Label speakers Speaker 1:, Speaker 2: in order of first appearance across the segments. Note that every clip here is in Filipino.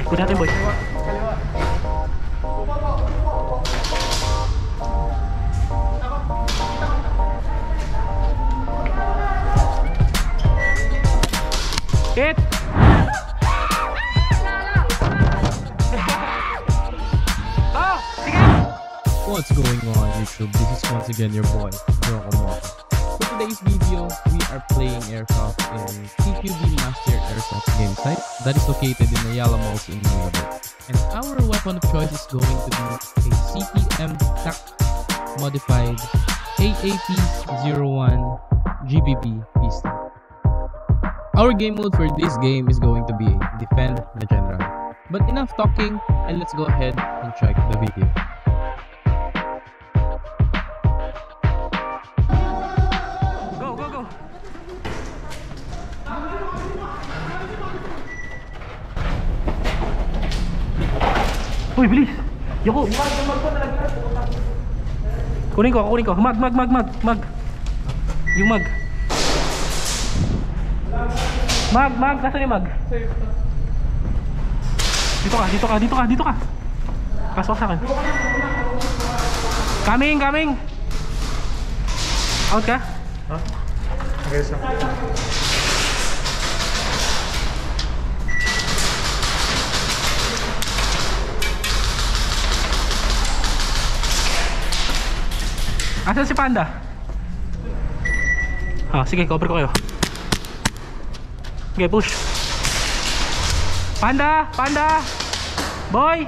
Speaker 1: Kunin natin, boy. Hit! Oh! Sige!
Speaker 2: What's going on YouTube? This is once again your boy, Brocomoto. For today's video, we are playing aircraft in CQB Master Airsoft game site that is located in Ayala Malls in Manila. And our weapon of choice is going to be a CPM TAC modified AAT-01 GBB pistol. Our game mode for this game is going to be Defend the General. But enough talking, and let's go ahead and check the video.
Speaker 1: Go, go, go! Uy, bilis! Yoko! Kunin ko, kunin ko. Mag! Yung mag. Mag! Nasaan yung mag? Dito ka. Pasok sa akin. Coming! Out ka?
Speaker 3: Hah? Okay, so.
Speaker 1: Asan si Panda? Sige, cover ko kayo. Okay, push. Panda! Boy!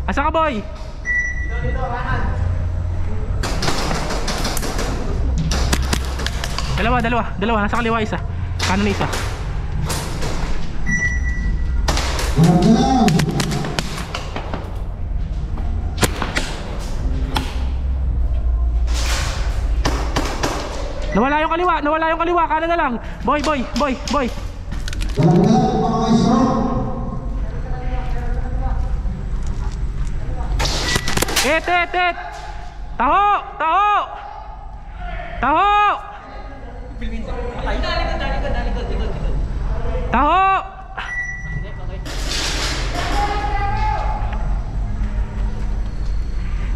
Speaker 1: Asa ka, boy? Dito, kanan. Dalawa. Nasa kaliwa isa. Kanan isa. Nawala yung kaliwa. Kanan na lang. Boy. Hit! Taho! Taho!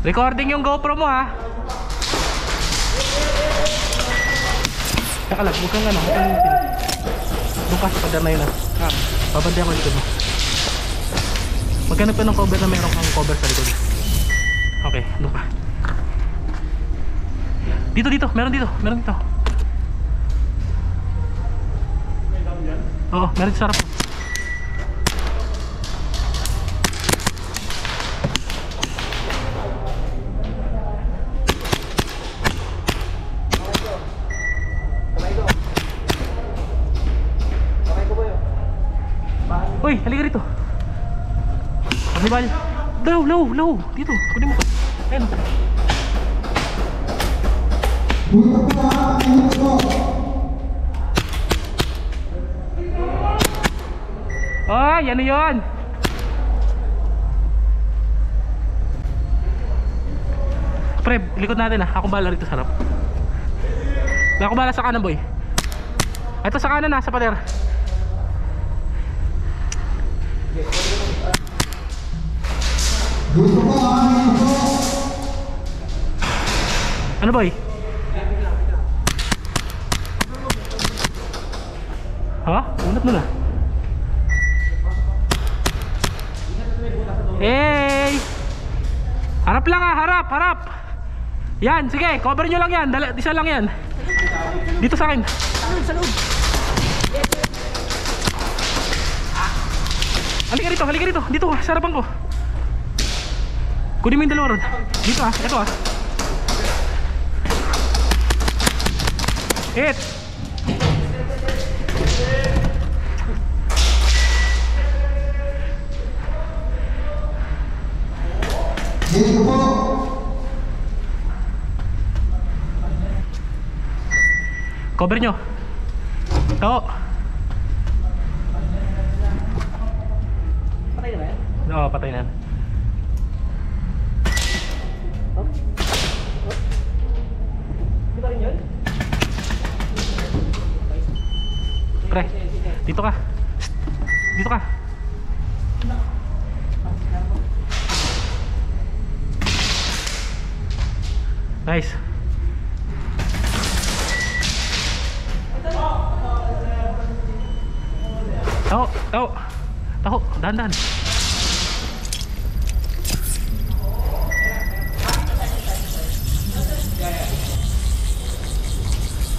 Speaker 1: Recording yung GoPro mo, ha. Nakalag, huwag kang doon ka sa padar na yun, ha. Babandayan ko likod mo. Maghanap ka ng cover na meron kang cover sa likod. Okay, doon ka. Dito, meron dito. Oo, meron sa harap mo. Uy, halika rito. Pagibal. Low. Dito, kunin mo ko. Ayun. Ay, ano yun? Pre, likod natin, ha. Ako bala rito sa harap. Ako bala sa kanan, boy. Ito sa kanan, ha, sa pader. Ano, boy? Ha? Unat mo na. Hey! Harap lang, ha, harap. Yan, sige, cover nyo lang yan. Isa lang yan. Dito sa akin. Sa loob. Halika rito. Dito, sa harapan ko. Kunin mo yung dalawa ron. Dito, ha. Ito, ha. Hit! Cover nyo. Ito. Patay na ba yan? Oo, patay na. Pre, dito ka. Nice. Taho, dahan-dahan.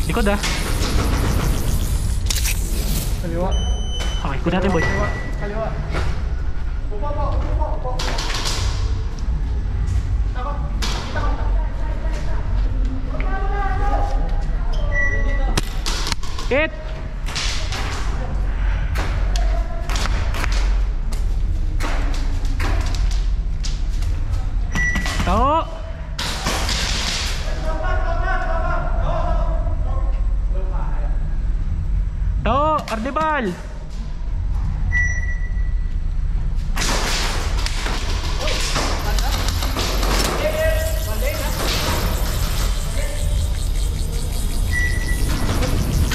Speaker 1: Likod ah.
Speaker 3: Kaliwa.
Speaker 1: Okay, ikot natin boy.
Speaker 3: Kaliwa.
Speaker 1: Hit! Taho! Taho! Ardebal!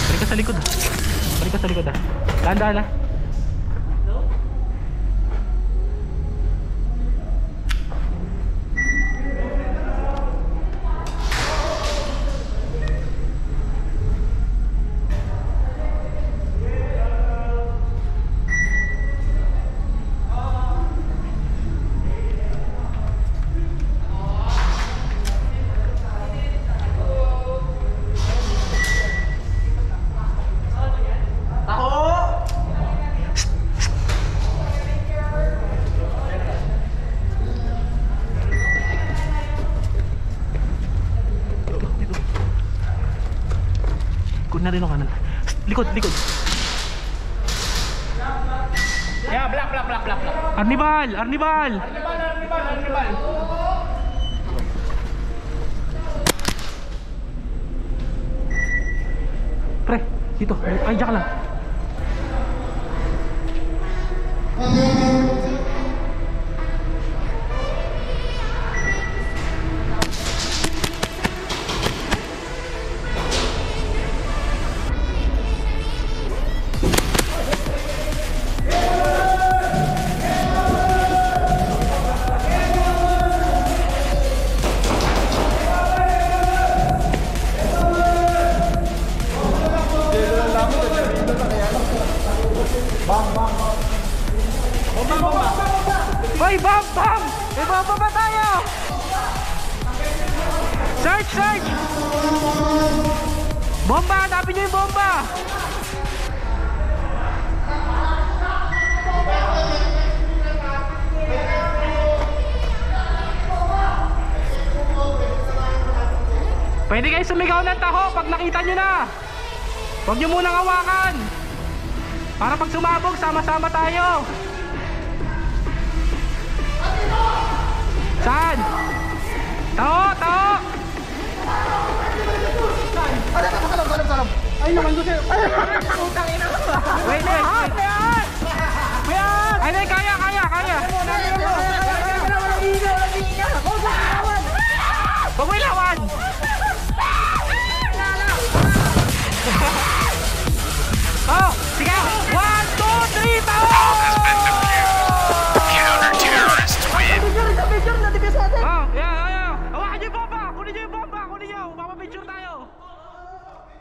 Speaker 1: Balik ka sa likod ah. Balik ka sa likod ah. Dahan-dahan ah. Likod na rin ang kanan. Likod, likod.
Speaker 3: Yeah, black.
Speaker 1: Arnibal! Arnibal! Pre, dito. Ay, diyan ka lang. Hoy, bam! May bomba ba tayo? Search! Bomba! Hanapin nyo yung bomba! Pwede kayo sumigaw ng taho pag nakita nyo na. Huwag nyo munang hawakan. Para pag sumabog, sama-sama tayo. Saan? Taho!
Speaker 3: Salam. Ay, naman doon sa'yo.
Speaker 1: Wait. Ay, hindi, kaya. Huwag mo ilawan. Oh, sige.